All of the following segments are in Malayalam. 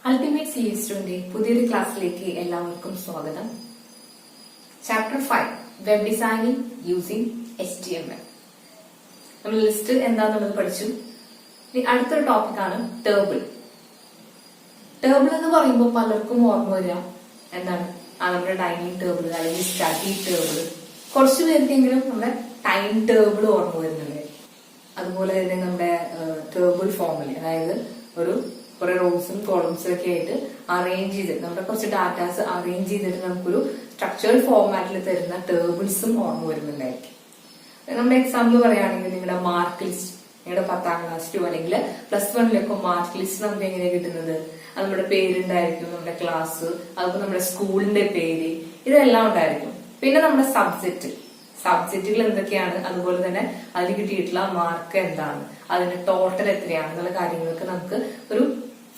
അൾട്ടിമേറ്റ് സിഎസ്2ന്റെ പുതിയൊരു ക്ലാസ്സിലേക്ക് എല്ലാവർക്കും സ്വാഗതം. Chapter 5 web designing using HTML. നമ്മൾ ലിസ്റ്റ് എന്താണെന്നുള്ളത് പഠിച്ചു. ഇനി അടുത്തൊരു ടോപ്പിക്കാണ് ടേബിൾ. ടേബിൾ എന്ന് പറയുമ്പോൾ പലർക്കും ഓർമ്മ വരിക എന്താണ്, നമ്മുടെ ഡൈനിങ് ടേബിൾ അല്ലെങ്കിൽ സ്റ്റഡി ടേബിൾ. കുറച്ചു പേർക്കെങ്കിലും നമ്മുടെ ടൈം ടേബിൾ ഓർമ്മ വരുന്നുണ്ട്. അതുപോലെ തന്നെ നമ്മുടെ ടേബിൾ ഫോമിൽ, അതായത് ഒരു കുറെ റോസും കോളംസും ഒക്കെ ആയിട്ട് അറേഞ്ച് ചെയ്ത് നമ്മുടെ കുറച്ച് ഡാറ്റാസ് അറേഞ്ച് ചെയ്തിട്ട് നമുക്കൊരു സ്ട്രക്ചേർഡ് ഫോർമാറ്റിൽ തരുന്ന ടേബിൾസും ഓർമ്മ വരുന്നുണ്ടായിരിക്കും. നമ്മുടെ എക്സാമ്പിൾ പറയുകയാണെങ്കിൽ നിങ്ങളുടെ മാർക്ക് ലിസ്റ്റ്, നിങ്ങളുടെ 10ാം ക്ലാസ്സിലോ അല്ലെങ്കിൽ +1 മാർക്ക് ലിസ്റ്റ് നമുക്ക് എങ്ങനെയാണ് കിട്ടുന്നത്? അത് നമ്മുടെ പേരുണ്ടായിരിക്കും, നമ്മുടെ ക്ലാസ്, അതുപോലെ നമ്മുടെ സ്കൂളിന്റെ പേര്, ഇതെല്ലാം ഉണ്ടായിരിക്കും. പിന്നെ നമ്മുടെ സബ്ജക്റ്റുകൾ എന്തൊക്കെയാണ്, അതുപോലെ തന്നെ അതിൽ കിട്ടിയിട്ടുള്ള മാർക്ക് എന്താണ്, അതിന്റെ ടോട്ടൽ എത്രയാണ് എന്നുള്ള കാര്യങ്ങളൊക്കെ നമുക്ക് ഒരു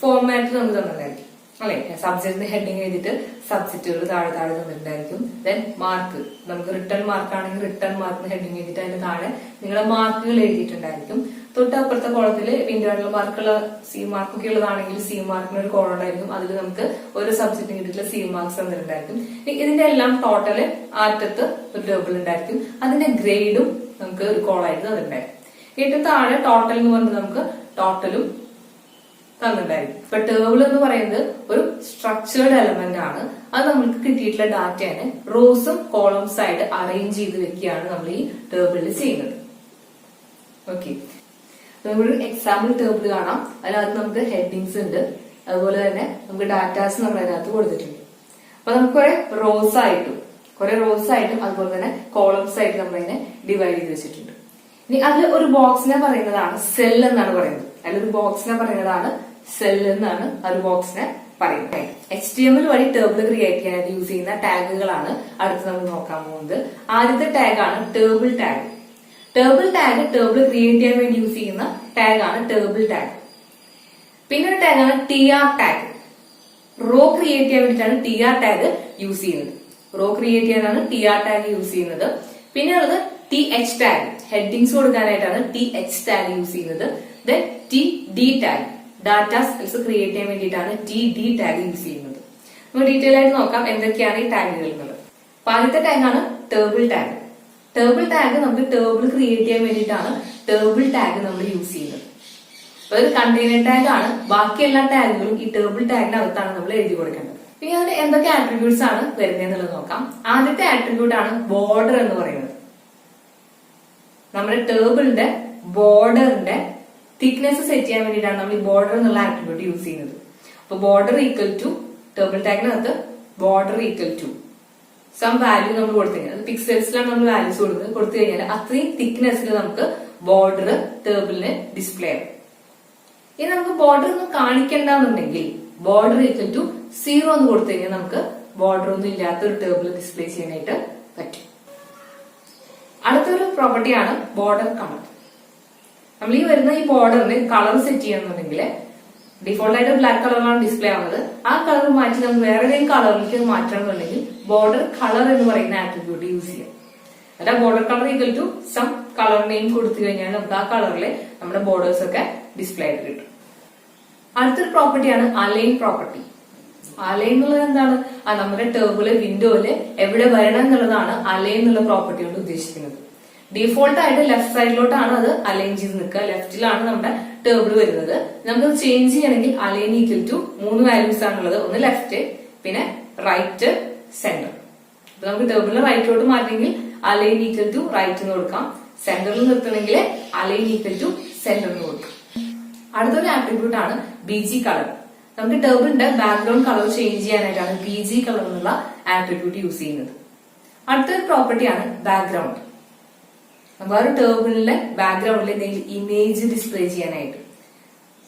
ഫോർമാറ്റിൽ നമുക്ക് തന്നിട്ടുണ്ടായിരിക്കും അല്ലെ. സബ്ജക്റ്റിന്റെ ഹെഡിങ് എഴുതിയിട്ട് സബ്ജക്റ്റുകൾ താഴെ തന്നിട്ടുണ്ടായിരിക്കും. ദെൻ മാർക്ക്, നമുക്ക് റിട്ടേൺ മാർക്ക് ആണെങ്കിൽ റിട്ടേൺ മാർക്കിന് ഹെഡിങ് എഴുതിയിട്ട് അതിന് താഴെ നിങ്ങളുടെ മാർക്കുകൾ എഴുതിയിട്ടുണ്ടായിരിക്കും. തൊട്ടപ്പുറത്തെ കോളത്തിൽ ഇൻഡിവിജ്വൽ മാർക്കുള്ള സി മാർക്കൊക്കെ ഉള്ളതാണെങ്കിൽ സി മാർക്കിന് ഒരു കോളം ഉണ്ടായിരിക്കും. അതിൽ നമുക്ക് ഒരു സബ്ജക്റ്റിന് കിട്ടിയിട്ടുള്ള സി മാർക്സ് തന്നിട്ടുണ്ടായിരിക്കും. ഇതിന്റെ എല്ലാം ടോട്ടല് ആറ്റത്ത് ഒരു ടേബിൾ ഉണ്ടായിരിക്കും. അതിന്റെ ഗ്രേഡും നമുക്ക് ഒരു കോളായിട്ട് തന്നിട്ടുണ്ടായിരിക്കും. ഏറ്റവും താഴെ ടോട്ടൽ എന്ന് പറഞ്ഞത് നമുക്ക് ടോട്ടലും തന്നിട്ടുണ്ടായിരിക്കും. ഇപ്പൊ ടേബിൾ എന്ന് പറയുന്നത് ഒരു സ്ട്രക്ചേർഡ് എലമെന്റ് ആണ്. അത് നമുക്ക് കിട്ടിയിട്ടുള്ള ഡാറ്റയെ റോസും കോളംസ് ആയിട്ട് അറേഞ്ച് ചെയ്ത് വെക്കുകയാണ് നമ്മൾ ഈ ടേബിളിൽ ചെയ്യുന്നത്. ഓക്കെ, നമ്മളൊരു എക്സാമ്പിൾ ടേബിൾ കാണാം. അതിനകത്ത് നമുക്ക് ഹെഡിങ്സ് ഉണ്ട്, അതുപോലെ തന്നെ നമുക്ക് ഡാറ്റാസ് നമ്മൾ അതിനകത്ത് കൊടുത്തിട്ടുണ്ട്. അപ്പൊ നമുക്ക് കുറെ റോസ് ആയിട്ടും അതുപോലെ തന്നെ കോളംസ് ആയിട്ട് നമ്മളതിനെ ഡിവൈഡ് ചെയ്ത് വെച്ചിട്ടുണ്ട്. ഇനി അതിൽ ഒരു ബോക്സിനെ പറയുന്നതാണ് സെൽ എന്നാണ് പറയുന്നത്. അതിലൊരു ബോക്സിനെ പറയുന്നതാണ് സെൽ എന്നാണ് ഒരു ബോക്സിനെ പറയുന്നത്. HTML വഴി ടേബിൾ ക്രിയേറ്റ് ചെയ്യാനായിട്ട് യൂസ് ചെയ്യുന്ന ടാഗുകളാണ് അടുത്ത് നമ്മൾ നോക്കാൻ പോകുന്നത്. ആദ്യത്തെ ടാഗാണ് ടേബിൾ ടാഗ്. ടേബിൾ ക്രിയേറ്റ് ചെയ്യാൻ വേണ്ടി യൂസ് ചെയ്യുന്ന ടാഗാണ് ടേബിൾ ടാഗ്. പിന്നെ ഒരു ടാഗാണ് TR ടാഗ്. റോ ക്രിയേറ്റ് ചെയ്യാൻ വേണ്ടിയിട്ടാണ് TR ടാഗ് യൂസ് ചെയ്യുന്നത്. പിന്നെ ഉള്ളത് TH ടാഗ്, ഹെഡിങ്സ് കൊടുക്കാനായിട്ടാണ് TH ടാഗ് യൂസ് ചെയ്യുന്നത്. Then TD tag, data cells create ചെയ്യാൻ വേണ്ടിയിട്ടാണ് TD ടാഗ് യൂസ് ചെയ്യുന്നത്. നമുക്ക് ഡീറ്റെയിൽ ആയിട്ട് നോക്കാം എന്തൊക്കെയാണ് ഈ ടാഗുകൾ എന്നുള്ളത്. ആദ്യത്തെ ടാഗാണ് ടേബിൾ ടാഗ്. നമുക്ക് ടേബിൾ ക്രിയേറ്റ് ചെയ്യാൻ വേണ്ടിയിട്ടാണ് ടേബിൾ ടാഗ് നമ്മൾ യൂസ് ചെയ്യുന്നത്. ഒരു കണ്ടെയ്നർ ടാഗ് ആണ്. ബാക്കി എല്ലാ ടാഗുകളും ഈ ടേബിൾ ടാഗിനകത്താണ് നമ്മൾ എഴുതി കൊടുക്കേണ്ടത്. പിന്നെ അതിന് എന്തൊക്കെ ആട്രിബ്യൂട്ട്സ് ആണ് വരുന്നത് എന്നുള്ളത് നോക്കാം. ആദ്യത്തെ ആട്രിബ്യൂട്ട് ആണ് ബോർഡർ എന്ന് പറയുന്നത്. നമ്മുടെ ടേബിളിന്റെ ബോർഡറിന്റെ തിക്നെസ് സെറ്റ് ചെയ്യാൻ വേണ്ടിയിട്ടാണ് നമ്മൾ ഈ ബോർഡർ എന്നുള്ള ആട്രിബ്യൂട്ട് യൂസ് ചെയ്യുന്നത്. അപ്പൊ ബോർഡർ ഈക്വൽ ടു, ടേബിൾ ടാഗിനകത്ത് border equal to some value നമ്മൾ കൊടുത്തു കഴിഞ്ഞാൽ, അത് പിക്സൽസിലാണ് നമ്മൾ വാല്യൂസ് കൊടുത്തു കഴിഞ്ഞാൽ അത്രയും തിക്നെസ്സിൽ നമുക്ക് ബോർഡർ ടേബിളിന് ഡിസ്പ്ലേ ആവും. ഇനി നമുക്ക് ബോർഡർ ഒന്നും കാണിക്കണ്ടെന്നുണ്ടെങ്കിൽ ബോർഡർ ഈക്വൽ ടു 0 എന്ന് കൊടുത്തു കഴിഞ്ഞാൽ നമുക്ക് ബോർഡർ ഒന്നും ഇല്ലാത്ത ഒരു ടേബിൾ ഡിസ്പ്ലേ ചെയ്യാനായിട്ട് പറ്റും. അടുത്തൊരു പ്രോപ്പർട്ടിയാണ് ബോർഡർ കളർ. നമ്മൾ ഈ വരുന്ന ഈ ബോർഡറിന് കളർ സെറ്റ് ചെയ്യണമെന്നുണ്ടെങ്കിൽ ഡിഫോൾട്ട് ആയിട്ട് ബ്ലാക്ക് കളറാണ് ഡിസ്പ്ലേ ആവുന്നത്. ആ കളർ മാറ്റി നമുക്ക് വേറെ ഏതെങ്കിലും കളറിലേക്ക് മാറ്റണമെന്നുണ്ടെങ്കിൽ ബോർഡർ കളർ എന്ന് പറയുന്ന ആട്രിബ്യൂട്ട് യൂസ് ചെയ്യാം. അല്ല, border colour equal to some colour name കൊടുത്തു കഴിഞ്ഞാൽ നമുക്ക് ആ കളറിൽ നമ്മുടെ ബോർഡേഴ്സ് ഒക്കെ ഡിസ്പ്ലേ ആയിട്ട് കിട്ടും. അടുത്തൊരു പ്രോപ്പർട്ടിയാണ് അലൈൻ പ്രോപ്പർട്ടി. അലൈൻ എന്നുള്ളത് എന്താണ്? നമ്മുടെ ടേബിള് വിൻഡോയില് എവിടെ വരണം എന്നുള്ളതാണ് അലൈൻ എന്നുള്ള പ്രോപ്പർട്ടി കൊണ്ട് ഉദ്ദേശിക്കുന്നത്. ഡിഫോൾട്ട് ആയിട്ട് ലെഫ്റ്റ് സൈഡിലോട്ടാണ് അത് അലൈൻ ചെയ്ത് നിൽക്കുക. ലെഫ്റ്റിലാണ് നമ്മുടെ ടേബിൾ വരുന്നത്. നമുക്ക് ചേഞ്ച് ചെയ്യണമെങ്കിൽ അലൈൻ ഈക്വൽ ടു 3 വാല്യൂസ് ആണുള്ളത്. ഒന്ന് ലെഫ്റ്റ്, പിന്നെ റൈറ്റ്, സെന്റർ. അപ്പൊ നമുക്ക് ടേബിളിന് റൈറ്റിലോട്ട് മാറ്റണമെങ്കിൽ അലൈൻ ഈക്വൽ ടു റൈറ്റ് എന്ന് കൊടുക്കാം. സെന്ററിൽ നിർത്തണമെങ്കിൽ അലൈൻ ഈക്വൽ ടു സെന്റർ എന്ന് കൊടുക്കാം. അടുത്തൊരു ആട്രിബ്യൂട്ട് ആണ് BG കളർ. നമുക്ക് ടേബിളിന്റെ ബാക്ക്ഗ്രൗണ്ട് കളർ ചേഞ്ച് ചെയ്യാനായിട്ടാണ് BG കളർ എന്നുള്ള ആട്രിബ്യൂട്ട് യൂസ് ചെയ്യുന്നത്. അടുത്തൊരു പ്രോപ്പർട്ടിയാണ് ബാക്ക്ഗ്രൗണ്ട്. നമുക്ക് ആ ഒരു ടേബിളിലെ ബാക്ക്ഗ്രൗണ്ടിൽ എന്തെങ്കിലും ഇമേജ് ഡിസ്പ്ലേ ചെയ്യാനായിട്ട്,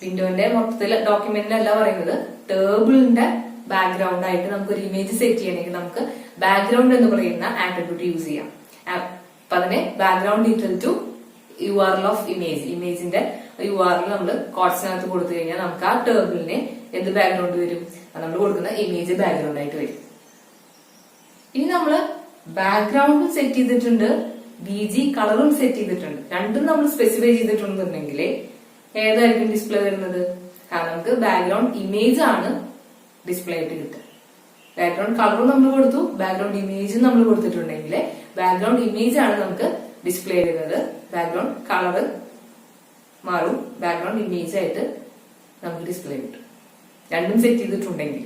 വിൻഡോന്റെ മൊത്തത്തിൽ ഡോക്യുമെന്റിലല്ല പറയുന്നത്, ടേബിളിന്റെ ബാക്ക്ഗ്രൗണ്ട് ആയിട്ട് നമുക്ക് ഒരു ഇമേജ് സെറ്റ് ചെയ്യണമെങ്കിൽ നമുക്ക് ബാക്ക്ഗ്രൗണ്ട് എന്ന് പറയുന്ന ആട്രിബ്യൂട്ട് യൂസ് ചെയ്യാം. അപ്പൊ അതിനെ background equal to URL of image, ഇമേജിന്റെ URL നമ്മൾ കോട്സിനകത്ത് കൊടുത്തു കഴിഞ്ഞാൽ നമുക്ക് ആ ടേബിളിന് എന്ത് ബാക്ക്ഗ്രൗണ്ട് വരും? നമ്മൾ കൊടുക്കുന്ന ഇമേജ് ബാക്ക്ഗ്രൗണ്ട് ആയിട്ട് വരും. ഇനി നമ്മള് ബാക്ക്ഗ്രൗണ്ടും സെറ്റ് ചെയ്തിട്ടുണ്ട്, BG കളറും സെറ്റ് ചെയ്തിട്ടുണ്ട്. രണ്ടും നമ്മൾ സ്പെസിഫൈ ചെയ്തിട്ടുണ്ടെന്നുണ്ടെങ്കിൽ ഏതായിരിക്കും ഡിസ്പ്ലേ വരുന്നത്? കാരണം നമുക്ക് ബാക്ക്ഗ്രൗണ്ട് ഇമേജ് ആണ് ഡിസ്പ്ലേ ആയിട്ട് കിട്ടുക. ബാക്ക്ഗ്രൗണ്ട് കളറും നമ്മൾ കൊടുത്തു, ബാക്ക്ഗ്രൗണ്ട് ഇമേജും നമ്മൾ കൊടുത്തിട്ടുണ്ടെങ്കിൽ ബാക്ക്ഗ്രൗണ്ട് ഇമേജ് ആണ് നമുക്ക് ഡിസ്പ്ലേ ചെയ്യുന്നത്. ബാക്ക്ഗ്രൗണ്ട് കളറ് മാറും, ബാക്ക്ഗ്രൗണ്ട് ഇമേജ് ആയിട്ട് നമുക്ക് ഡിസ്പ്ലേ കിട്ടും. രണ്ടും സെറ്റ് ചെയ്തിട്ടുണ്ടെങ്കിൽ.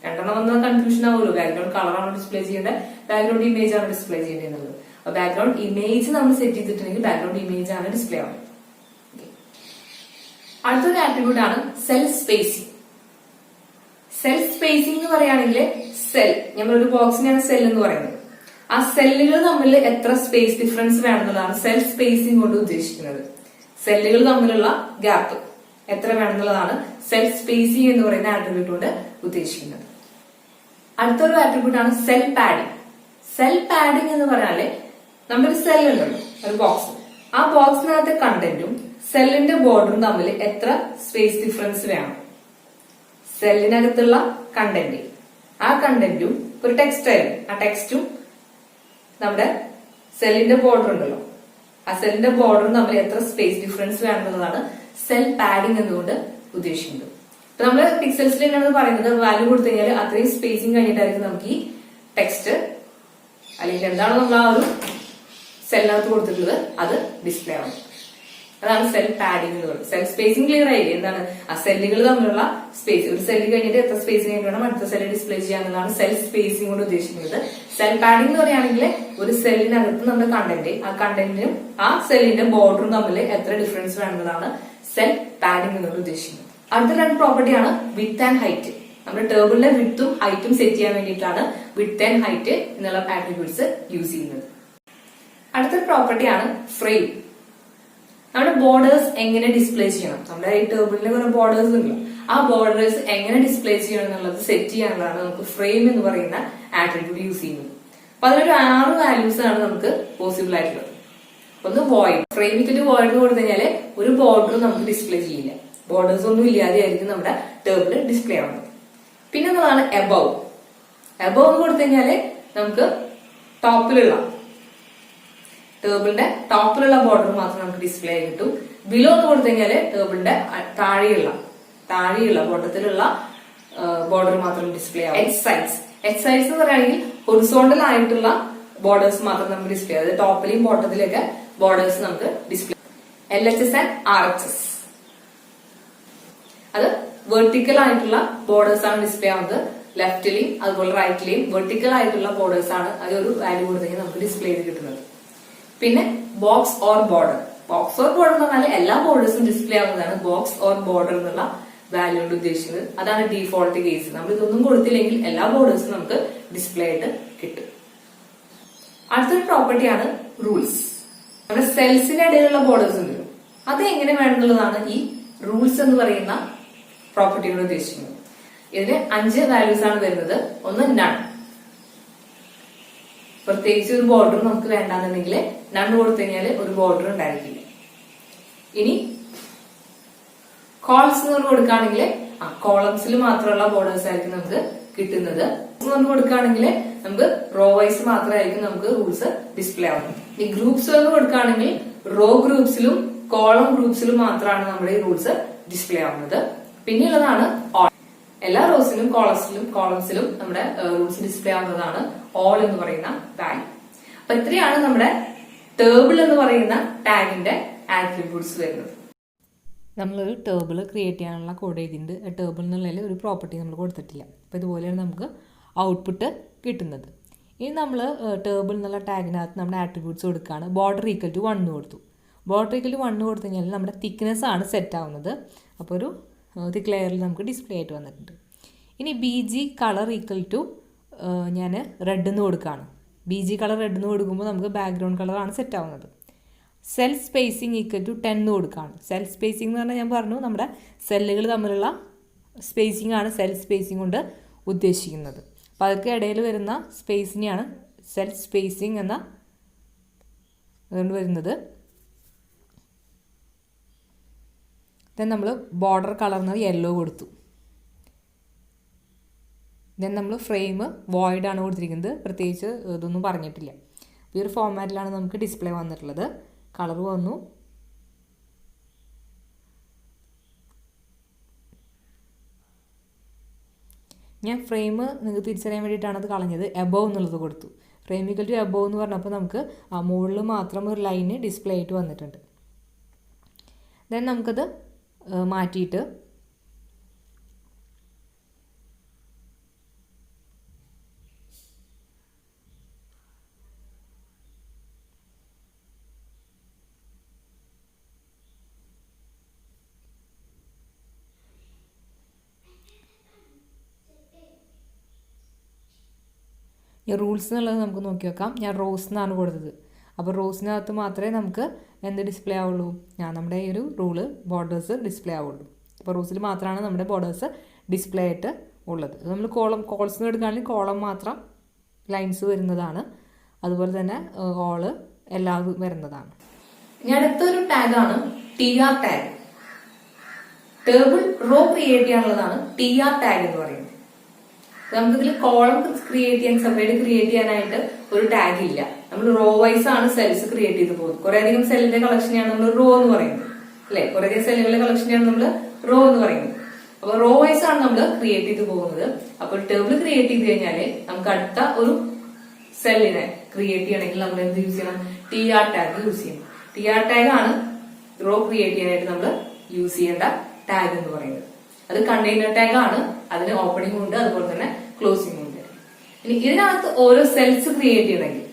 രണ്ടെണ്ണം വന്നാൽ കൺഫ്യൂഷൻ ആവുമല്ലോ, ബാക്ക്ഗ്രൗണ്ട് കളറാണോ ഡിസ്പ്ലേ ചെയ്യേണ്ടത്, ബാക്ക്ഗ്രൗണ്ട് ഇമേജ് ആണ് ഡിസ്പ്ലേ ചെയ്യേണ്ടത്. അപ്പൊ ബാക്ക്ഗ്രൗണ്ട് ഇമേജ് നമ്മൾ സെറ്റ് ചെയ്തിട്ടുണ്ടെങ്കിൽ ബാക്ക്ഗ്രൗണ്ട് ഇമേജ് ആണ് ഡിസ്പ്ലേ ആവുന്നത്. അടുത്തൊരു ആട്രിബ്യൂട്ട് ആണ് സെൽ സ്പേസിംഗ്. സെൽ സ്പേസിംഗ് എന്ന് പറയുകയാണെങ്കിൽ സെൽ, നമ്മളൊരു ബോക്സിനെയാണ് സെൽ എന്ന് പറയുന്നത്. ആ സെല്ലുകൾ തമ്മിൽ എത്ര സ്പേസ് ഡിഫറൻസ് വേണമെന്നുള്ളതാണ് സെൽ സ്പേസിംഗ് കൊണ്ട് ഉദ്ദേശിക്കുന്നത്. സെല്ലുകൾ തമ്മിലുള്ള ഗ്യാപ്പ് എത്ര വേണമെന്നുള്ളതാണ് സെൽ സ്പേസിംഗ് എന്ന് പറയുന്ന ആട്രിബ്യൂട്ട് കൊണ്ട് ഉദ്ദേശിക്കുന്നത്. അടുത്തൊരു ആട്രിബ്യൂട്ട് ആണ് സെൽ പാഡിംഗ്. സെൽ പാഡിംഗ് എന്ന് പറഞ്ഞാല് നമ്മളൊരു സെൽ ഉണ്ടല്ലോ, ഒരു ബോക്സ്, ആ ബോക്സിനകത്തെ കണ്ടന്റും സെല്ലിന്റെ ബോർഡറും തമ്മിൽ എത്ര സ്പേസ് ഡിഫറൻസ് വേണം. സെല്ലിനകത്തുള്ള കണ്ടന്റ്, ആ കണ്ടന്റും ഒരു ടെക്സ്റ്റ് ആയിരുന്നു, ആ ടെക്സ്റ്റും നമ്മുടെ സെല്ലിന്റെ ബോർഡർ ഉണ്ടല്ലോ, ആ സെല്ലിന്റെ ബോർഡറും തമ്മിൽ എത്ര സ്പേസ് ഡിഫറൻസ് വേണമെന്നുള്ളതാണ് സെൽ പാഡിംഗ് എന്നുകൊണ്ട് ഉദ്ദേശിക്കുന്നത്. ഇപ്പൊ നമ്മള് പിക്സൽസിൽ തന്നെയാണ് പറയുന്നത്, വാല്യൂ കൊടുത്തു കഴിഞ്ഞാൽ അത്രയും സ്പേസിംഗ് കഴിഞ്ഞിട്ടായിരിക്കും നമുക്ക് ഈ ടെക്സ്റ്റ് അല്ലെങ്കിൽ എന്താണോ നമ്മൾ ആ ഒരു സെല്ലിനകത്ത് കൊടുത്തിട്ടുള്ളത് അത് ഡിസ്പ്ലേ ആവും. അതാണ് സെൽ പാഡിംഗ് എന്ന് പറയുന്നത്. സെൽ സ്പേസിംഗ് ക്ലിയർ ആയില്ലേ, എന്താണ് ആ സെല്ലുകൾ തമ്മിലുള്ള സ്പേസ്, ഒരു സെല്ല് കഴിഞ്ഞിട്ട് എത്ര സ്പേസ് കഴിഞ്ഞിട്ട് വേണം അടുത്ത സെല്ല് ഡിസ്പ്ലേ ചെയ്യാന്നുള്ളതാണ് സെൽ സ്പേസിംഗ് കൊണ്ട് ഉദ്ദേശിക്കുന്നത്. സെൽ പാഡിംഗ് എന്ന് പറയുകയാണെങ്കിൽ ഒരു സെല്ലിനകത്ത് നമ്മുടെ കണ്ടന്റ്, ആ കണ്ടന്റിനും ആ സെല്ലിന്റെ ബോർഡറും തമ്മിൽ എത്ര ഡിഫറൻസ് വേണമെന്നതാണ് സെൽ പാഡിംഗ് എന്നുകൊണ്ട് ഉദ്ദേശിക്കുന്നത്. അടുത്ത രണ്ട് പ്രോപ്പർട്ടിയാണ് വിഡ്ത്ത് ആൻഡ് ഹൈറ്റ്. നമ്മുടെ ടേബിളിലെ വിഡ്ത്തും ഹൈറ്റും സെറ്റ് ചെയ്യാൻ വേണ്ടിയിട്ടാണ് വിഡ്ത്ത് ആൻഡ് ഹൈറ്റ് എന്നുള്ള ആട്രിബ്യൂട്ട്സ് യൂസ് ചെയ്യുന്നത്. അടുത്തൊരു പ്രോപ്പർട്ടിയാണ് ഫ്രെയിം. നമ്മുടെ ബോർഡേഴ്സ് എങ്ങനെ ഡിസ്പ്ലേ ചെയ്യണം, നമ്മുടെ ഈ ടേബിളിലെ കുറെ ബോർഡേഴ്സ് ഉണ്ടല്ലോ, ആ ബോർഡേഴ്സ് എങ്ങനെ ഡിസ്പ്ലേ ചെയ്യണം എന്നുള്ളത് സെറ്റ് ചെയ്യാനുള്ളതാണ് നമുക്ക് ഫ്രെയിം എന്ന് പറയുന്ന ആട്രിബ്യൂട്ട് യൂസ് ചെയ്യുന്നത്. അപ്പൊ അതിനൊരു 6 വാല്യൂസ് ആണ് നമുക്ക് പോസിബിൾ ആയിട്ടുള്ളത്. ഒന്ന് വോയിഡ്, ഫ്രെയിം ഇത്തിരി വോയിഡ് കൊടുത്തു കഴിഞ്ഞാല് ഒരു ബോർഡറും നമുക്ക് ഡിസ്പ്ലേ ചെയ്യില്ല, ബോർഡേഴ്സ് ഒന്നും ഇല്ലാതെ ആയിരിക്കും നമ്മുടെ ടേബിള് ഡിസ്പ്ലേ ആവുന്നത്. പിന്നെ എന്നതാണ് എബവ്. എബവ് എന്ന് കൊടുത്തു കഴിഞ്ഞാല് നമുക്ക് ടോപ്പിലുള്ള ടേബിളിന്റെ ടോപ്പിലുള്ള ബോർഡർ മാത്രം നമുക്ക് ഡിസ്പ്ലേ ആയി കിട്ടും. ബിലോ എന്ന് കൊടുത്തു കഴിഞ്ഞാല് ടേബിളിന്റെ താഴെയുള്ള ബോട്ടത്തിലുള്ള ബോർഡർ മാത്രം ഡിസ്പ്ലേ ആവും. എച്ച് സൈഡ്സ് എന്ന് പറയുകയാണെങ്കിൽ ഹൊറിസോണ്ടൽ ആയിട്ടുള്ള ബോർഡേഴ്സ് മാത്രം നമുക്ക് ഡിസ്പ്ലേ, അതായത് ടോപ്പിലെയും ബോട്ടത്തിലും ഒക്കെ ബോർഡേഴ്സ് നമുക്ക് ഡിസ്പ്ലേ. LHS ആൻഡ് RHS അത് വെർട്ടിക്കൽ ആയിട്ടുള്ള ബോർഡേഴ്സ് ആണ് ഡിസ്പ്ലേ ആവുന്നത്. ലെഫ്റ്റിലെയും അതുപോലെ റൈറ്റിലെയും വെർട്ടിക്കൽ ആയിട്ടുള്ള ബോർഡേഴ്സ് ആണ് അതൊരു വാല്യൂ കൊടുത്തെങ്കിൽ നമുക്ക് ഡിസ്പ്ലേ ചെയ്ത് കിട്ടുന്നത്. പിന്നെ box or border. Box or border എന്ന് പറഞ്ഞാൽ എല്ലാ ബോർഡേഴ്സും ഡിസ്പ്ലേ ആവുന്നതാണ് ബോക്സ് ഓർ ബോർഡർ എന്നുള്ള വാല്യൂ കൊണ്ട് ഉദ്ദേശിക്കുന്നത്. അതാണ് ഡീഫോൾട്ട് കേസ്. നമ്മൾ ഇതൊന്നും കൊടുത്തില്ലെങ്കിൽ എല്ലാ ബോർഡേഴ്സും നമുക്ക് ഡിസ്പ്ലേ ആയിട്ട് കിട്ടും. അടുത്തൊരു പ്രോപ്പർട്ടിയാണ് റൂൾസ്. നമ്മുടെ സെൽസിന്റെ ഇടയിലുള്ള ബോർഡേഴ്സ് ഉണ്ടല്ലോ, അത് എങ്ങനെ വേണമെന്നുള്ളതാണ് ഈ റൂൾസ് എന്ന് പറയുന്ന പ്രോപ്പർട്ടി കൊണ്ട് ഉദ്ദേശിക്കുന്നത്. ഇതിന് 5 വാല്യൂസ് ആണ് വരുന്നത്. ഒന്ന് നൺ, പ്രത്യേകിച്ച് ഒരു ബോർഡർ നമുക്ക് വേണ്ടാന്നുണ്ടെങ്കിൽ നൺ കൊടുത്തു കഴിഞ്ഞാൽ ഒരു ബോർഡർ ഉണ്ടായിരിക്കില്ല. ഇനി കോൾസ് എന്ന് കൊടുക്കുകയാണെങ്കിൽ കോളംസിൽ മാത്രമുള്ള ബോർഡേഴ്സ് ആയിരിക്കും നമുക്ക് കിട്ടുന്നത്. കൊടുക്കുകയാണെങ്കിൽ നമുക്ക് റോ വൈസ് മാത്രമായിരിക്കും നമുക്ക് റൂൾസ് ഡിസ്പ്ലേ ആവുന്നത്. ഈ ഗ്രൂപ്പ്സ് എന്ന് കൊടുക്കുകയാണെങ്കിൽ റോ ഗ്രൂപ്പ്സിലും കോളം ഗ്രൂപ്പ്സിലും മാത്രമാണ് നമ്മുടെ ഈ റൂൾസ് ഡിസ്പ്ലേ ആവുന്നത്. പിന്നെയുള്ളതാണ് ഓൾ. എല്ലാ റോസിലും കോളംസിലും നമ്മുടെ റൂൾസ് ഡിസ്പ്ലേ ആവുന്നതാണ് ഓൾ എന്ന് പറയുന്ന വാല്യൂ. അപ്പൊ ഇത്രയാണ് നമ്മുടെ ടേബിൾ എന്ന് പറയുന്ന ടാഗിന്റെ ആട്രിബ്യൂട്ട്സ് വരുന്നത്. നമ്മളൊരു ടേബിൾ ക്രിയേറ്റ് ചെയ്യാനുള്ള കോഡ് എഴുതിയിട്ടുണ്ട്. ടേബിൾ എന്നുള്ളതിൽ ഒരു പ്രോപ്പർട്ടി നമ്മൾ കൊടുത്തിട്ടില്ല. അപ്പോൾ ഇതുപോലെയാണ് നമുക്ക് ഔട്ട്പുട്ട് കിട്ടുന്നത്. ഇനി നമ്മൾ ടേബിൾ എന്നുള്ള ടാഗിനകത്ത് നമ്മുടെ ആട്രിബ്യൂട്ട്സ് കൊടുക്കുകയാണ്. ബോർഡർ ഈക്വൽ ടു 1 കൊടുത്തു. ബോർഡർ ഈക്വൽ ടു 1 കൊടുത്തു കഴിഞ്ഞാൽ നമ്മുടെ തിക്നെസ് ആണ് സെറ്റ് ആവുന്നത്. അപ്പോൾ ഒരു തിക്ക് ലെയറിൽ നമുക്ക് ഡിസ്പ്ലേ ആയിട്ട് വന്നിട്ടുണ്ട്. ഇനി BG കളർ ഈക്വൽ ടു ഞാൻ റെഡ് എന്ന് കൊടുക്കുകയാണ്. BG കളർ റെഡ് എന്ന് കൊടുക്കുമ്പോൾ നമുക്ക് ബാക്ക്ഗ്രൗണ്ട് കളറാണ് സെറ്റ് ആവുന്നത്. സെൽ സ്പേസിംഗ് ഈക്വൽ ടു 10 എന്ന് കൊടുക്കുകയാണ്. സെൽ സ്പേസിംഗ് എന്ന് പറഞ്ഞാൽ ഞാൻ പറഞ്ഞു നമ്മുടെ സെല്ലുകൾ തമ്മിലുള്ള സ്പേസിംഗ് ആണ് സെൽ സ്പേസിംഗ് കൊണ്ട് ഉദ്ദേശിക്കുന്നത്. അപ്പോൾ അതൊക്കെ ഇടയിൽ വരുന്ന സ്പേസിനെയാണ് സെൽ സ്പേസിംഗ് എന്ന അതുകൊണ്ട് വരുന്നത്. ദെൻ നമ്മൾ ബോർഡർ കളർന്ന് യെല്ലോ കൊടുത്തു. ദെൻ നമ്മൾ ഫ്രെയിം വോയിഡ് ആണ് കൊടുത്തിരിക്കുന്നത്. പ്രത്യേകിച്ച് ഇതൊന്നും പറഞ്ഞിട്ടില്ല. ഈ ഒരു ഫോർമാറ്റിലാണ് നമുക്ക് ഡിസ്പ്ലേ വന്നിട്ടുള്ളത്. കളർ വന്നു. ഞാൻ ഫ്രെയിം നിങ്ങൾക്ക് തിരിച്ചറിയാൻ വേണ്ടിയിട്ടാണ് അത് കളഞ്ഞത്. എബോവ് എന്നുള്ളത് കൊടുത്തു. ഫ്രെയിം ഈക്വൽ ടു എബോവ് എന്ന് പറഞ്ഞപ്പോൾ നമുക്ക് ആ മുകളിൽ മാത്രം ഒരു ലൈന് ഡിസ്പ്ലേ ആയിട്ട് വന്നിട്ടുണ്ട്. ദെൻ നമുക്കത് മാറ്റിയിട്ട് ഈ റൂൾസ് എന്നുള്ളത് നമുക്ക് നോക്കി വെക്കാം. ഞാൻ റോസ് എന്നാണ് കൊടുത്തത്. അപ്പോൾ റോസിനകത്ത് മാത്രമേ നമുക്ക് എന്ത് ഡിസ്പ്ലേ ആവുള്ളൂ, നമ്മുടെ ഈ ഒരു റൂള് ബോർഡേഴ്സ് ഡിസ്പ്ലേ ആവുള്ളൂ. അപ്പോൾ റോസിൽ മാത്രമാണ് നമ്മുടെ ബോർഡേഴ്സ് ഡിസ്പ്ലേ ആയിട്ട് ഉള്ളത്. നമ്മൾ കോൾസ് എടുക്കുകയാണെങ്കിൽ കോളം മാത്രം ലൈൻസ് വരുന്നതാണ്. അതുപോലെ തന്നെ ഓള് എല്ലാം വരുന്നതാണ്. ഇനി അടുത്തൊരു ടാഗാണ് TR tag. Table row create ചെയ്യാനുള്ളതാണ് TR ടാഗ് എന്ന് പറയുന്നത്. നമുക്കിതിൽ കോളം ക്രിയേറ്റ് ചെയ്യാൻ, സെപ്പറേറ്റ് ക്രിയേറ്റ് ചെയ്യാനായിട്ട് ഒരു ടാഗ് ഇല്ല. നമ്മൾ റോ വൈസ് ആണ് സെൽസ് ക്രിയേറ്റ് ചെയ്ത് പോകുന്നത്. കുറെ അധികം സെല്ലിന്റെ കളക്ഷനെയാണ് നമ്മൾ റോ എന്ന് പറയുന്നത്, അല്ലെ? കുറെ അധികം സെല്ലുകളുടെ കളക്ഷനെയാണ് നമ്മൾ റോ എന്ന് പറയുന്നത്. അപ്പൊ റോ വൈസ് ആണ് നമ്മൾ ക്രിയേറ്റ് ചെയ്ത് പോകുന്നത്. അപ്പോൾ ടേബിൾ ക്രിയേറ്റ് ചെയ്ത് കഴിഞ്ഞാല് നമുക്ക് അടുത്ത ഒരു സെല്ലിനെ ക്രിയേറ്റ് ചെയ്യണമെങ്കിൽ നമ്മൾ എന്ത് യൂസ് ചെയ്യണം? TR ടാഗ് യൂസ് ചെയ്യണം. TR ടാഗ് ആണ് റോ ക്രിയേറ്റ് ചെയ്യാനായിട്ട് നമ്മൾ യൂസ് ചെയ്യേണ്ട ടാഗ് എന്ന് പറയുന്നത്. അത് കണ്ടെയ്നർ ടാഗ് ആണ്. അതിന് ഓപ്പണിംഗ് ഉണ്ട്, അതുപോലെ തന്നെ ക്ലോസിംഗ് ഉണ്ട്. ഇനി ഇതിനകത്ത് ഓരോ സെൽസ് ക്രിയേറ്റ് ചെയ്യണമെങ്കിൽ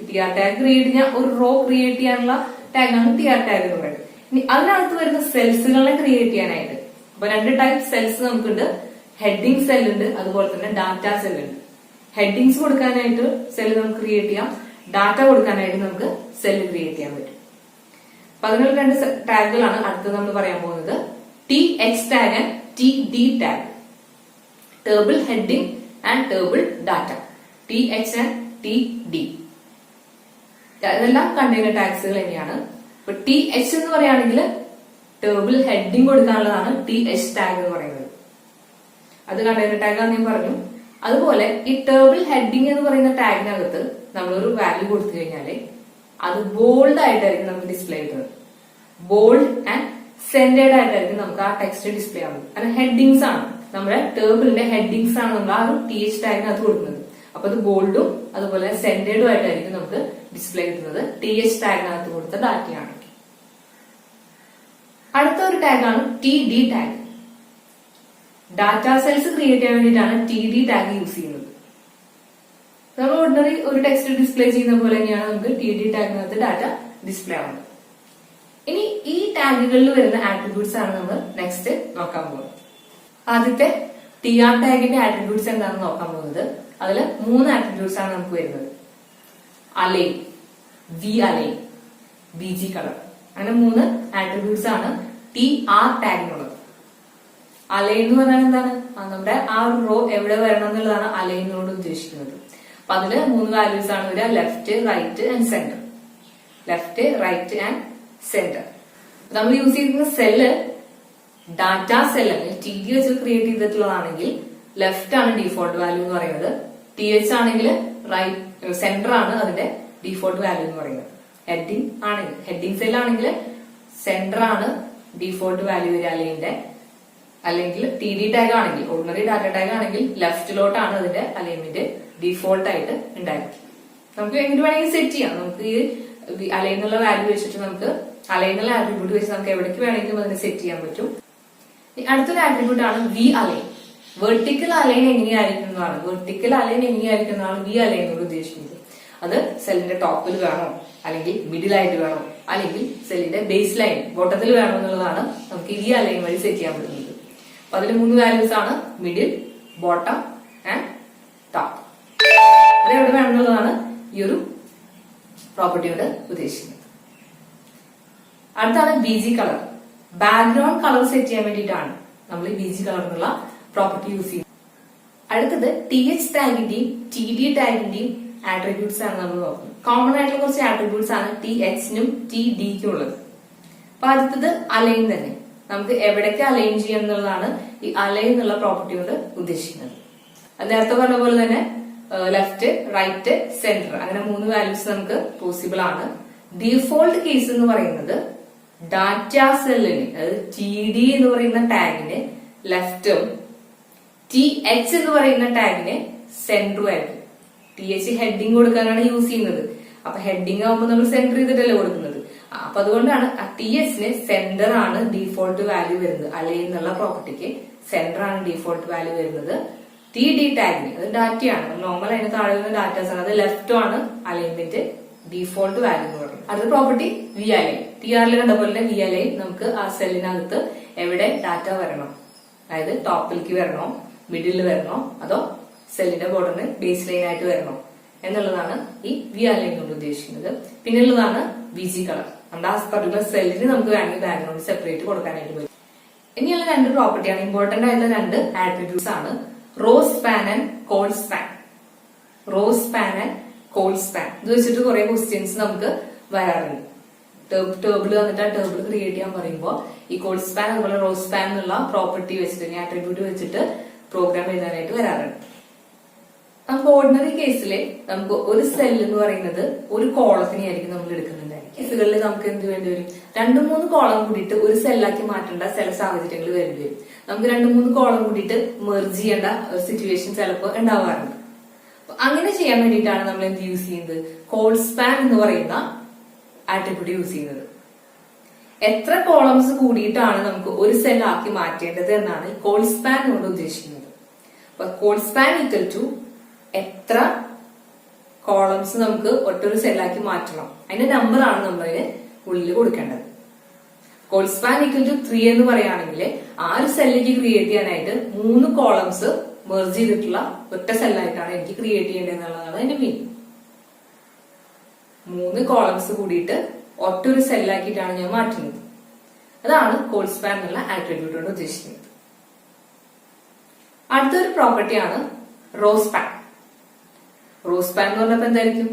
TR ടാഗ് ക്രിയേറ്റ് ചെയ്യാൻ ഒരു റോ ക്രിയേറ്റ് ചെയ്യാനുള്ള ടാഗാണ് TR ടാഗ് എന്ന് പറയുന്നത്. ഇനി അതിനകത്ത് വരുന്ന സെൽസുകളെ ക്രിയേറ്റ് ചെയ്യാനായിട്ട് അപ്പൊ 2 ടൈപ്പ് സെൽസ് നമുക്കുണ്ട്. ഹെഡിങ് സെൽ ഉണ്ട്, അതുപോലെ തന്നെ ഡാറ്റ സെൽ ഉണ്ട്. ഹെഡിങ്സ് കൊടുക്കാനായിട്ട് സെൽ നമുക്ക് ക്രിയേറ്റ് ചെയ്യാം, ഡാറ്റ കൊടുക്കാനായിട്ട് നമുക്ക് സെൽ ക്രിയേറ്റ് ചെയ്യാൻ പറ്റും. അപ്പൊ അതിനുള്ള 2 ടാഗുകളാണ് അടുത്തത് നമ്മൾ പറയാൻ പോകുന്നത്. TH tag and TD tag. Table heading and table data. TH and TD. ഇതെല്ലാം കണ്ടെയ്നർ ടാഗ്സുകൾ തന്നെയാണ്. ഇപ്പൊ TH എന്ന് പറയുകയാണെങ്കിൽ ടേബിൾ ഹെഡിങ് കൊടുക്കാനുള്ളതാണ് TH ടാഗ് എന്ന് പറയുന്നത്. അത് കണ്ടെയ്നർ ടാഗാന്ന് ഞാൻ പറഞ്ഞു. അതുപോലെ ഈ ടേബിൾ ഹെഡിങ് എന്ന് പറയുന്ന ടാഗിനകത്ത് നമ്മളൊരു വാല്യൂ കൊടുത്തു കഴിഞ്ഞാല് അത് ബോൾഡ് ആയിട്ടായിരിക്കും നമുക്ക് ഡിസ്പ്ലേ ചെയ്യുന്നത്. ബോൾഡ് ആൻഡ് സെന്റേഡ് ആയിട്ടായിരിക്കും നമുക്ക് ആ ടെക്സ്റ്റ് ഡിസ്പ്ലേ ആവുന്നത്. കാരണം ഹെഡിങ്സ് ആണ്, നമ്മുടെ ടേബിളിന്റെ ഹെഡിങ്സ് ആണ് നമ്മൾ ആ ഒരു TH ടാഗിനകത്ത് കൊടുക്കുന്നത്. അപ്പൊ അത് ബോൾഡും അതുപോലെ സെന്റേഡും ആയിട്ടായിരിക്കും നമുക്ക് ഡിസ്പ്ലേ കിട്ടുന്നത് TH ടാഗിനകത്ത് കൊടുത്ത ഡാറ്റയാണ്. അടുത്ത ഒരു ടാഗാണ് TD tag. Data cells create ചെയ്യാൻ വേണ്ടിയിട്ടാണ് TD ടാഗ് യൂസ് ചെയ്യുന്നത്. നമ്മൾ ഓർഡിനറി ഒരു ടെക്സ്റ്റ് ഡിസ്പ്ലേ ചെയ്യുന്ന പോലെ തന്നെയാണ് നമുക്ക് TD ടാഗിനകത്ത് ഡാറ്റ ഡിസ്പ്ലേ ആവുന്നത്. ഇനി ഈ ടാഗുകളിൽ വരുന്ന ആട്രിബ്യൂട്ട്സ് ആണ് നമ്മൾ നെക്സ്റ്റ് നോക്കാൻ പോകുന്നത്. ആദ്യത്തെ TR ടാഗിന്റെ ആട്രിബ്യൂട്ട്സ് എന്താണെന്ന് നോക്കാൻ പോകുന്നത്. അതിൽ 3 ആട്രിബ്യൂട്ട്സ് ആണ് നമുക്ക് വരുന്നത്. Align, valign, BG colour. അങ്ങനെ 3 ആട്രിബ്യൂട്ട്സ് ആണ് TR ടാഗിനുള്ളത്. അലൈൻ എന്ന് പറഞ്ഞാൽ എന്താണ്? നമ്മുടെ ആ റോ എവിടെ വരണം എന്നുള്ളതാണ് അലൈനോട് ഉദ്ദേശിക്കുന്നത്. അപ്പൊ അതില് 3 വാല്യൂസ് ആണ് വരിക. Left, right and centre. Left, right and centre. നമ്മൾ യൂസ് ചെയ്യുന്ന സെല്ല് ഡാറ്റ സെൽ അല്ലെങ്കിൽ TD വെച്ച് ക്രിയേറ്റ് ചെയ്തിട്ടുള്ളതാണെങ്കിൽ ലെഫ്റ്റ് ആണ് ഡീഫോൾട്ട് വാല്യൂ എന്ന് പറയുന്നത്. TH ആണെങ്കിൽ റൈറ്റ്, സെന്റർ ആണ് അതിന്റെ ഡീഫോൾട്ട് വാല്യൂ എന്ന് പറയുന്നത്. ഹെഡിങ് ആണെങ്കിൽ, ഹെഡിങ് സെൽ ആണെങ്കിൽ സെന്റർ ആണ് ഡീഫോൾട്ട് വാല്യൂ വരിക അലൈന്റെ. അല്ലെങ്കിൽ TD ടാഗ് ആണെങ്കിൽ, ഓർഡിനറി ഡാറ്റ ടാഗ് ആണെങ്കിൽ ലെഫ്റ്റിലോട്ടാണ് അതിന്റെ അലൈൻമെന്റ് ഡീഫോൾട്ട് ആയിട്ട് ഉണ്ടായിരിക്കും. നമുക്ക് എങ്ങനെ വേണമെങ്കിൽ സെറ്റ് ചെയ്യാം. നമുക്ക് ഈ അലൈനുള്ള വാല്യൂ വെച്ചിട്ട് നമുക്ക് അലൈനുള്ള ആട്രിബ്യൂട്ട് വെച്ച് നമുക്ക് എവിടേക്ക് വേണമെങ്കിലും അതിനെ സെറ്റ് ചെയ്യാൻ പറ്റും. അടുത്തൊരു ആട്രിബ്യൂട്ട് ആണ് വി അലൈൻ. വെർട്ടിക്കൽ അലൈൻ എങ്ങനെയായിരിക്കും എന്നതാണ്. വെർട്ടിക്കൽ അലൈൻ എങ്ങനെയായിരിക്കും എന്നാണ് വി അലൈനോട് ഉദ്ദേശിക്കുന്നത്. അത് സെല്ലിന്റെ ടോപ്പിൽ വേണോ, അല്ലെങ്കിൽ മിഡിൽ ആയിട്ട് വേണോ, അല്ലെങ്കിൽ സെല്ലിന്റെ ബേസ് ലൈൻ ബോട്ടത്തിൽ വേണോ എന്നുള്ളതാണ് നമുക്ക് ഈ അലൈൻ വഴി സെറ്റ് ചെയ്യാൻ പറ്റുന്നത്. അപ്പൊ അതിൽ 3 വാല്യൂസ് ആണ് മിഡിൽ, ബോട്ടം ആൻഡ് ടോപ്പ്. അത് എവിടെ വേണം എന്നുള്ളതാണ് ഈ ഒരു പ്രോപ്പർട്ടിയോട് ഉദ്ദേശിക്കുന്നത്. അടുത്താണ് BG colour. Background colour set ചെയ്യാൻ വേണ്ടിയിട്ടാണ് നമ്മൾ ഈ BG കളർ എന്നുള്ള പ്രോപ്പർട്ടി യൂസ് ചെയ്യുന്നത്. അടുത്തത് TH ടാഗിന്റെയും TD ടാഗിന്റെയും ആട്രിബ്യൂട്ട്സ് ആണ് നമ്മൾ നോക്കുന്നത്. കോമൺ ആയിട്ടുള്ള കുറച്ച് ആട്രിബ്യൂട്ട്സ് ആണ് THനും TDക്കും ഉള്ളത്. അപ്പൊ അടുത്തത് അലൈൻ തന്നെ. നമുക്ക് എവിടേക്ക് അലൈൻ ചെയ്യാം എന്നുള്ളതാണ് ഈ അലൈൻ എന്നുള്ള പ്രോപ്പർട്ടി കൊണ്ട് ഉദ്ദേശിക്കുന്നത്. അത് നേരത്തെ പറഞ്ഞ പോലെ തന്നെ ലെഫ്റ്റ്, റൈറ്റ്, സെന്റർ അങ്ങനെ 3 വാല്യൂസ് നമുക്ക് പോസിബിൾ ആണ്. ഡീഫോൾട്ട് കേസ് എന്ന് പറയുന്നത് ഡാറ്റ സെല്ലിന്, അതായത് TD എന്ന് പറയുന്ന ടാഗിന് ലെഫ്റ്റും ടി എച്ച് എന്ന് പറയുന്ന ടാഗിന് സെന്റർ ആയിരിക്കും. ടി എച്ച് ഹെഡിങ് കൊടുക്കാനാണ് യൂസ് ചെയ്യുന്നത്. അപ്പൊ ഹെഡിങ് ആവുമ്പോൾ നമ്മൾ സെന്റർ ചെയ്തിട്ടല്ലേ കൊടുക്കുന്നത്. അപ്പൊ അതുകൊണ്ടാണ് ടി എച്ചിന് സെന്റർ ആണ് ഡീഫോൾട്ട് വാല്യൂ വരുന്നത്. അലൈൻ എന്നുള്ള പ്രോപ്പർട്ടിക്ക് സെന്റർ ആണ് ഡീഫോൾട്ട് വാല്യൂ വരുന്നത്. ടി ഡി ടാഗിന് അത് ഡാറ്റയാണ്, നോർമൽ അതിന് താഴെ വരുന്ന ഡാറ്റാസ് ആണ്. അത് ലെഫ്റ്റ് ആണ് അലൈൻമെന്റ് ഡീഫോൾട്ട് വാല്യൂ എന്ന് പറയുന്നത്. അടുത്ത പ്രോപ്പർട്ടി വി അലൈൻ. ടി ആറിൽ കണ്ട പോലെ തന്നെ വി അലൈൻ നമുക്ക് ആ സെല്ലിനകത്ത് എവിടെ ഡാറ്റ വരണം, അതായത് ടോപ്പിലേക്ക് വരണോ, മിഡിൽ വരണോ, അതോ സെല്ലിന്റെ ബോർഡറിന് ബേസ് ലൈൻ ആയിട്ട് വരണോ എന്നുള്ളതാണ് ഈ വി അലൈൻ കൊണ്ട് ഉദ്ദേശിക്കുന്നത്. പിന്നെയുള്ളതാണ് വി ജി കളർ. നമ്മുടെ ആ പർട്ടിക്കുലർ സെല്ലിന് നമുക്ക് വേണമെങ്കിൽ ബാക്ക്ഗ്രൗണ്ട് സെപ്പറേറ്റ് കൊടുക്കാനായിട്ട് പറ്റും. ഇനിയുള്ള രണ്ട് പ്രോപ്പർട്ടിയാണ്, ഇമ്പോർട്ടന്റ് ആയിട്ടുള്ള രണ്ട് ആട്രിബ്യൂട്ട്സ് ആണ്, row span and col span. Row span and col span ഇത് വെച്ചിട്ട് കുറെ ക്വസ്റ്റ്യൻസ് നമുക്ക് വരാറുണ്ട്. ടേബിൾ വന്നിട്ട് ആ ടേബിൾ ക്രിയേറ്റ് ചെയ്യാൻ പറയുമ്പോൾ ഈ കോൾഡ് സ്പാൻ അതുപോലെ റോ സ്പാൻ എന്നുള്ള പ്രോപ്പർട്ടി വെച്ചിട്ട് ആട്രിബ്യൂട്ട് വെച്ചിട്ട് പ്രോഗ്രാം എഴുതാനായിട്ട് വരാറുണ്ട്. നമുക്ക് ഓർഡിനറി കേസിൽ നമുക്ക് ഒരു സെൽ എന്ന് പറയുന്നത് ഒരു കോളത്തിനെയായിരിക്കും നമ്മൾ എടുക്കുന്നുണ്ടായിരിക്കും. കേസുകളിൽ നമുക്ക് എന്ത് വേണ്ടി വരും, 2-3 കോളം കൂടിയിട്ട് ഒരു സെല്ലാക്കി മാറ്റേണ്ട ചില സാഹചര്യങ്ങൾ വേണ്ടി വരും. നമുക്ക് 2-3 കോളം കൂടിയിട്ട് മെർജ് ചെയ്യേണ്ട സിറ്റുവേഷൻ ചിലപ്പോൾ ഉണ്ടാവാറുണ്ട്. അങ്ങനെ ചെയ്യാൻ വേണ്ടിയിട്ടാണ് നമ്മൾ എന്ത് യൂസ് ചെയ്യുന്നത്, കോൾഡ് സ്പാൻ എന്ന് പറയുന്ന ആട്രിബ്യൂട്ട് യൂസ് ചെയ്യുന്നത്. എത്ര കോളംസ് കൂടിയിട്ടാണ് നമുക്ക് ഒരു സെൽ ആക്കി മാറ്റേണ്ടത് എന്നാണ് കോൾഡ് സ്പാൻ കൊണ്ട് ഉദ്ദേശിക്കുന്നത്. അപ്പൊ കോൾഡ് സ്പാൻ ഈക്വൽ ടു എത്ര കോളംസ് നമുക്ക് ഒറ്റൊരു സെല്ലാക്കി മാറ്റണം, അതിന്റെ നമ്പർ ആണ് നമ്മളതിന് ഉള്ളിൽ കൊടുക്കേണ്ടത്. കോൾഡ് സ്പാൻ ഈക്വൽ ടു 3 എന്ന് പറയുകയാണെങ്കിൽ ആ ഒരു സെല്ലിലേക്ക് ക്രിയേറ്റ് ചെയ്യാനായിട്ട് 3 കോളംസ് മെർജ് ചെയ്തിട്ടുള്ള ഒറ്റ സെല്ലായിട്ടാണ് എനിക്ക് ക്രിയേറ്റ് ചെയ്യേണ്ടത് എന്നുള്ളതാണ് അതിന്റെ മീനിങ്. 3 കോളംസ് കൂടിയിട്ട് ഒറ്റൊരു സെല്ലാക്കിയിട്ടാണ് ഞാൻ മാറ്റുന്നത്. അതാണ് കോൾഡ് സ്പാൻ എന്നുള്ള ആട്രിബ്യൂട്ട് കൊണ്ട് ഉദ്ദേശിക്കുന്നത്. അടുത്തൊരു പ്രോപ്പർട്ടിയാണ് റോ സ്പാൻ. റോ സ്പാൻ എന്ന് പറഞ്ഞപ്പോ എന്തായിരിക്കും,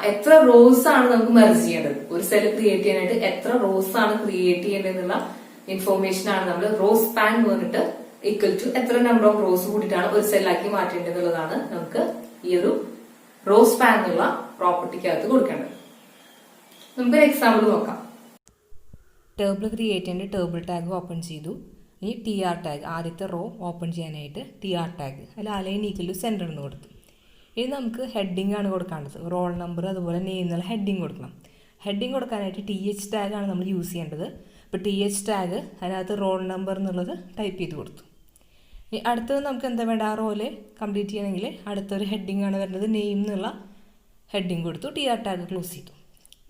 എത്ര റോസ് ആണ് നമുക്ക് മെർജ് ചെയ്യേണ്ടത്, ഒരു സെൽ ക്രിയേറ്റ് ചെയ്യാനായിട്ട് എത്ര റോസ് ആണ് ക്രിയേറ്റ് ചെയ്യേണ്ടത് എന്നുള്ള ഇൻഫോർമേഷൻ ആണ് നമ്മൾ റോ സ്പാൻ എന്ന് പറഞ്ഞിട്ട് ഈക്വൽ ടു എത്ര നമ്പർ ഓഫ് റോസ് കൂടിയിട്ടാണ് ഒരു സെല്ലാക്കി മാറ്റേണ്ടത് എന്നുള്ളതാണ് നമുക്ക് ഈ ഒരു റോ സ്പാൻ എന്നുള്ള പ്രോപ്പർട്ടിക്കകത്ത് കൊടുക്കേണ്ടത്. നമുക്കൊരു എക്സാമ്പിൾ നോക്കാം. ടേബിൾ ക്രിയേറ്റ് ചെയ്യേണ്ട ടേബിൾ ടാഗ് ഓപ്പൺ ചെയ്തു. ഇനി ടി ആർ ടാഗ്, ആദ്യത്തെ റോ ഓപ്പൺ ചെയ്യാനായിട്ട് ടി ആർ ടാഗ് അല്ല അലൈൻ ഈക്വൽ ടു സെൻറ്റർ എന്ന് കൊടുത്തു. ഇനി നമുക്ക് ഹെഡിങ് ആണ് കൊടുക്കേണ്ടത്. റോൾ നമ്പർ അതുപോലെ നെയിം എന്നുള്ള ഹെഡിങ് കൊടുക്കണം. ഹെഡിങ് കൊടുക്കാനായിട്ട് ടി എച്ച് ടാഗ് ആണ് നമ്മൾ യൂസ് ചെയ്യേണ്ടത്. ഇപ്പോൾ ടി എച്ച് ടാഗ് അതിനകത്ത് റോൾ നമ്പർ എന്നുള്ളത് ടൈപ്പ് ചെയ്ത് കൊടുത്തു. ഇനി അടുത്തത് നമുക്ക് എന്താ വേണ്ട, ആ റോല് കംപ്ലീറ്റ് ചെയ്യണമെങ്കിൽ അടുത്തൊരു ഹെഡിങ് ആണ് വരുന്നത്, നെയിം എന്നുള്ള ഹെഡിങ് കൊടുത്തു. ടി ആർ ടാഗ് ക്ലോസ് ചെയ്തു.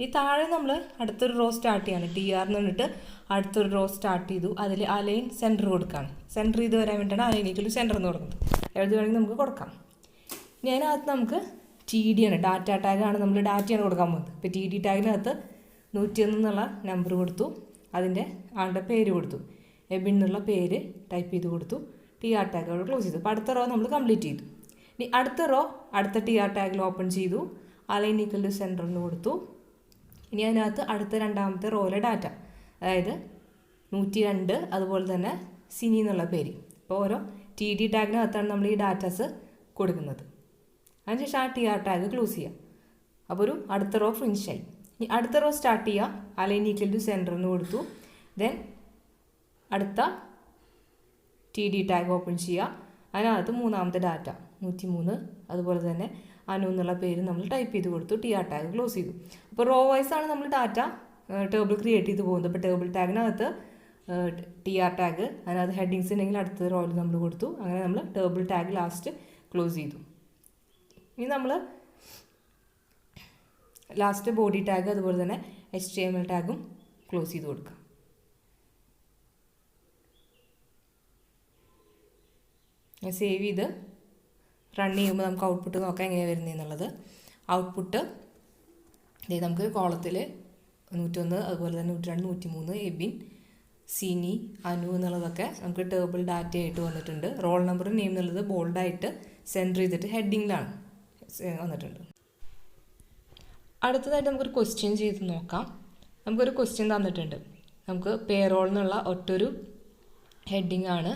ഈ താഴെ നമ്മൾ അടുത്തൊരു റോ സ്റ്റാർട്ട് ചെയ്യാണ്, ടി ആർ എന്ന് പറഞ്ഞിട്ട് അടുത്തൊരു റോ സ്റ്റാർട്ട് ചെയ്തു. അതിൽ അലൈൻ സെൻറ്റർ കൊടുക്കുകയാണ്. സെൻറ്റർ ചെയ്ത് വരാൻ വേണ്ടിയിട്ടാണ് അലൈൻ ഈക്വൽ ടു സെൻറ്റർ എന്ന് കൊടുക്കുന്നത്. എഴുതി വേണമെങ്കിൽ നമുക്ക് കൊടുക്കാം. ഇനി അതിനകത്ത് നമുക്ക് ടി ഡി ആണ്, ഡാറ്റ ടാഗാണ്, നമ്മൾ ഡാറ്റയാണ് കൊടുക്കാൻ പോകുന്നത്. ഇപ്പോൾ ടി ഡി ടാഗിനകത്ത് 101 എന്നുള്ള നമ്പർ കൊടുത്തു, അതിൻ്റെ ആളുടെ പേര് കൊടുത്തു, എബിൻ എന്നുള്ള പേര് ടൈപ്പ് ചെയ്ത് കൊടുത്തു. ടി ആർ ടാഗ് അവിടെ ക്ലോസ് ചെയ്തു. അപ്പോൾ അടുത്ത റോ നമ്മൾ കംപ്ലീറ്റ് ചെയ്തു. ഇനി അടുത്ത റോ അടുത്ത ടി ആർ ടാഗിൽ ഓപ്പൺ ചെയ്തു, അലൈൻ ഈക്വൽ ടു സെൻറ്റർ എന്ന് കൊടുത്തു. ഇനി അതിനകത്ത് അടുത്ത രണ്ടാമത്തെ റോയിലെ ഡാറ്റ, അതായത് 102 അതുപോലെ തന്നെ സിനി എന്നുള്ള പേര്. ഇപ്പോൾ ഓരോ ടി ഡി ടാഗിനകത്താണ് നമ്മൾ ഈ ഡാറ്റാസ് കൊടുക്കുന്നത്. അതിനുശേഷം ആ ടി ആർ ടാഗ് ക്ലോസ് ചെയ്യുക. അപ്പോൾ ഒരു അടുത്ത റോ ഫിനിഷായി. ഇനി അടുത്ത റോ സ്റ്റാർട്ട് ചെയ്യുക, അലൈൻ ഈക്വൽ ടു സെൻറ്റർ എന്ന് കൊടുത്തു. ദെൻ അടുത്ത ടി ഡി ടാഗ് ഓപ്പൺ ചെയ്യുക. അതിനകത്ത് മൂന്നാമത്തെ ഡാറ്റ 103 അതുപോലെ തന്നെ അനു എന്നുള്ള പേര് നമ്മൾ ടൈപ്പ് ചെയ്ത് കൊടുത്തു. ടി ആർ ടാഗ് ക്ലോസ് ചെയ്തു. അപ്പോൾ റോ വൈസ് ആണ് നമ്മൾ ഡാറ്റ ടേബിൾ ക്രിയേറ്റ് ചെയ്ത് പോകുന്നത്. ഇപ്പോൾ ടേബിൾ ടാഗിനകത്ത് ടി ആർ ടാഗ്, അതിനകത്ത് ഹെഡിങ്സ് ഉണ്ടെങ്കിൽ അടുത്ത റോയിൽ നമ്മൾ കൊടുത്തു. അങ്ങനെ നമ്മൾ ടേബിൾ ടാഗ് ലാസ്റ്റ് ക്ലോസ് ചെയ്തു. ഇനി നമ്മൾ ലാസ്റ്റ് ബോഡി ടാഗ് അതുപോലെ തന്നെ HTML ടാഗും ക്ലോസ് ചെയ്ത് കൊടുക്കുക. സേവ് ചെയ്ത് റൺ ചെയ്യുമ്പോൾ നമുക്ക് ഔട്ട്പുട്ട് നോക്കാം എങ്ങനെയാണ് വരുന്നതെന്നുള്ളത്. ഔട്ട്പുട്ട് നമുക്ക് കോളത്തിൽ 101 അതുപോലെ തന്നെ 102 103 എബിൻ സിനി അനു എന്നുള്ളതൊക്കെ നമുക്ക് ടേബിൾ ഡാറ്റ ആയിട്ട് വന്നിട്ടുണ്ട്. റോൾ നമ്പർ നെയിം എന്നുള്ളത് ബോൾഡായിട്ട് സെൻറ്റർ ചെയ്തിട്ട് ഹെഡിങ്ങിലാണ് വന്നിട്ടുണ്ട്. അടുത്തതായിട്ട് നമുക്കൊരു ക്വസ്റ്റ്യൻ ചെയ്ത് നോക്കാം. നമുക്കൊരു ക്വസ്റ്റ്യൻ തന്നിട്ടുണ്ട്. നമുക്ക് പേറോൾ എന്നുള്ള ഒറ്റൊരു ഹെഡിങ് ആണ്.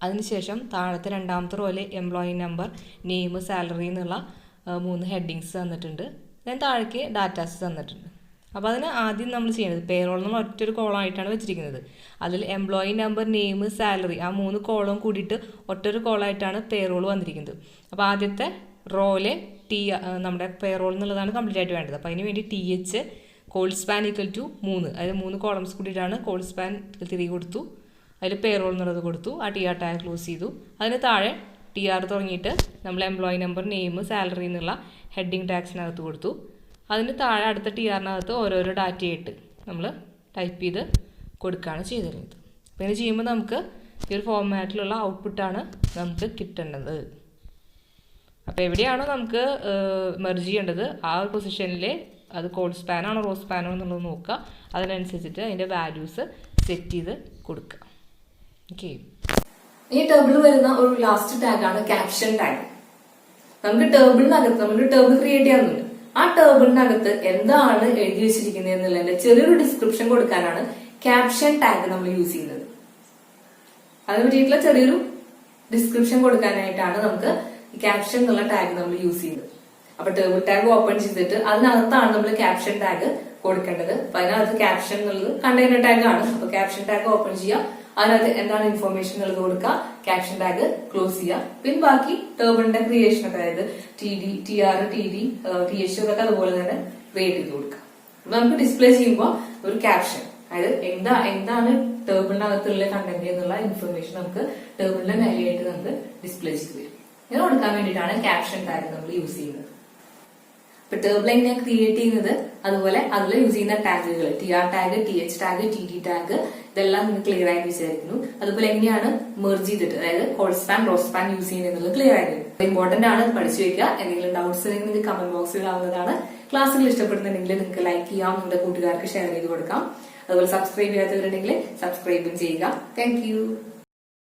അതിനുശേഷം താഴത്തെ രണ്ടാമത്തെ റോയിലെ എംപ്ലോയി നമ്പർ, നെയിം, സാലറി എന്നുള്ള 3 ഹെഡിങ്സ് തന്നിട്ടുണ്ട്. ദെൻ താഴേക്ക് ഡാറ്റാസ് തന്നിട്ടുണ്ട്. അപ്പോൾ അതിന് ആദ്യം നമ്മൾ ചെയ്യുന്നത് പേറോൾ എന്നുള്ള ഒറ്റൊരു കോളമായിട്ടാണ് വെച്ചിരിക്കുന്നത്. അതിൽ എംപ്ലോയി നമ്പർ, നെയിം, സാലറി ആ 3 കോളം കൂടിയിട്ട് ഒറ്റൊരു കോളമായിട്ടാണ് പേറോൾ വന്നിരിക്കുന്നത്. അപ്പോൾ ആദ്യത്തെ റോയിലെ നമ്മുടെ പേറോൾ എന്നുള്ളതാണ് കംപ്ലീറ്റ് ആയിട്ട് വേണ്ടത്. അപ്പോൾ അതിന് വേണ്ടി TH col span equal to 3, അതിൽ 3 കോളംസ് കൂടിയിട്ടാണ് കോൾ സ്പാൻ 3 കൊടുത്തു. അതിൽ പേറോൾ എന്നുള്ളത് കൊടുത്തു. ആ TR ടാഗ് ക്ലോസ് ചെയ്തു. അതിന് താഴെ TR തുടങ്ങിയിട്ട് നമ്മൾ എംപ്ലോയി നമ്പർ, നെയിം, സാലറി എന്നുള്ള ഹെഡിങ് ടാഗ്സിനകത്ത് കൊടുത്തു. അതിന് താഴെ അടുത്ത TRനകത്ത് ഓരോരോ ഡാറ്റയായിട്ട് നമ്മൾ ടൈപ്പ് ചെയ്ത് കൊടുക്കുകയാണ് ചെയ്തിരുന്നത്. അപ്പോൾ ഇങ്ങനെ ചെയ്യുമ്പോൾ നമുക്ക് ഈ ഒരു ഫോർമാറ്റിലുള്ള ഔട്ട്പുട്ടാണ് നമുക്ക് കിട്ടേണ്ടത്. അപ്പോൾ എവിടെയാണോ നമുക്ക് മെർജ് ചെയ്യേണ്ടത് ആ ഒരു പൊസിഷനിൽ അത് കോൾ സ്പാനാണോ റോ സ്പാനോ എന്നുള്ളത് നോക്കുക. അതിനനുസരിച്ചിട്ട് അതിൻ്റെ വാല്യൂസ് സെറ്റ് ചെയ്ത് കൊടുക്കുക. ഓക്കെ. ഈ ടേബിളിൽ വരുന്ന ഒരു ലാസ്റ്റ് ടാഗാണ് ക്യാപ്ഷൻ ടാഗ്. നമുക്ക് ടേബിളിനകത്ത് നമുക്ക് ടേബിൾ ക്രിയേറ്റ് ചെയ്യാറുണ്ട്. ആ ടേബിളിനകത്ത് എന്താണ് എഴുതി വെച്ചിരിക്കുന്നത് എന്നുള്ളതിന്റെ ചെറിയൊരു ഡിസ്ക്രിപ്ഷൻ കൊടുക്കാനാണ് ക്യാപ്ഷൻ ടാഗ് നമ്മൾ യൂസ് ചെയ്യുന്നത്. അതിനെ പറ്റിയിട്ടുള്ള ചെറിയൊരു ഡിസ്ക്രിപ്ഷൻ കൊടുക്കാനായിട്ടാണ് നമുക്ക് ക്യാപ്ഷൻ എന്നുള്ള ടാഗ് നമ്മൾ യൂസ് ചെയ്യുന്നത്. അപ്പൊ ടേബിൾ ടാഗ് ഓപ്പൺ ചെയ്തിട്ട് അതിനകത്താണ് നമ്മൾ ക്യാപ്ഷൻ ടാഗ് കൊടുക്കേണ്ടത്. അപ്പൊ അതിനകത്ത് ക്യാപ്ഷൻ എന്നുള്ളത് കണ്ടെയ്നർ ടാഗ് ആണ്. അപ്പൊ ക്യാപ്ഷൻ ടാഗ് ഓപ്പൺ ചെയ്യുക, അതിനകത്ത് എന്താണ് ഇൻഫോർമേഷൻ എന്നുള്ളത് കൊടുക്കുക, ക്യാപ്ഷൻ ടാഗ് ക്ലോസ് ചെയ്യുക. പിന്നെ ബാക്കി ടേബിളിന്റെ ക്രിയേഷൻ ഒക്കെ, അതായത് TD, TR, TD, TH ഒക്കെ അതുപോലെ തന്നെ ക്രിയേറ്റ് ചെയ്ത് കൊടുക്കുക. അപ്പൊ നമുക്ക് ഡിസ്പ്ലേ ചെയ്യുമ്പോൾ ഒരു ക്യാപ്ഷൻ, അതായത് എന്താണ് ടേബിളിനകത്തുള്ള കണ്ടന്റ് എന്നുള്ള ഇൻഫർമേഷൻ നമുക്ക് ടേബിളിന്റെ മേലെയായിട്ട് നമുക്ക് ഡിസ്പ്ലേ ചെയ്ത് വരും. ഇങ്ങനെ കൊടുക്കാൻ വേണ്ടിയിട്ടാണ് ക്യാപ്ഷൻ ടാഗ് നമ്മൾ യൂസ് ചെയ്യുന്നത്. ഇപ്പൊ ടേബിൾ എങ്ങനെയാണ് ക്രിയേറ്റ് ചെയ്യുന്നത്, അതുപോലെ അതിൽ യൂസ് ചെയ്യുന്ന ടാഗുകൾ TR tag, TH tag, TD tag, ഇതെല്ലാം നിങ്ങൾക്ക് ക്ലിയർ ആയിട്ട് വിചാരിക്കുന്നു. അതുപോലെ എങ്ങനെയാണ് മെർജ് ചെയ്തിട്ട്, അതായത് col span, row span use ചെയ്യുന്നത് ക്ലിയർ ആയിട്ട് ഇമ്പോർട്ടന്റ് ആണ്, പഠിച്ചു വെക്കുക. എന്തെങ്കിലും ഡൗട്ട്സ് ഉണ്ടെങ്കിൽ നിങ്ങൾക്ക് കമന്റ് ബോക്സിൽ ആവുന്നതാണ്. ക്ലാസ്സുകൾ ഇഷ്ടപ്പെടുന്നുണ്ടെങ്കിൽ നിങ്ങൾക്ക് ലൈക്ക് ചെയ്യാം, നിങ്ങളുടെ കൂട്ടുകാർക്ക് ഷെയർ ചെയ്ത് കൊടുക്കാം. അതുപോലെ സബ്സ്ക്രൈബ് ചെയ്യാത്തവരുണ്ടെങ്കിൽ സബ്സ്ക്രൈബും ചെയ്യുക. Thank you.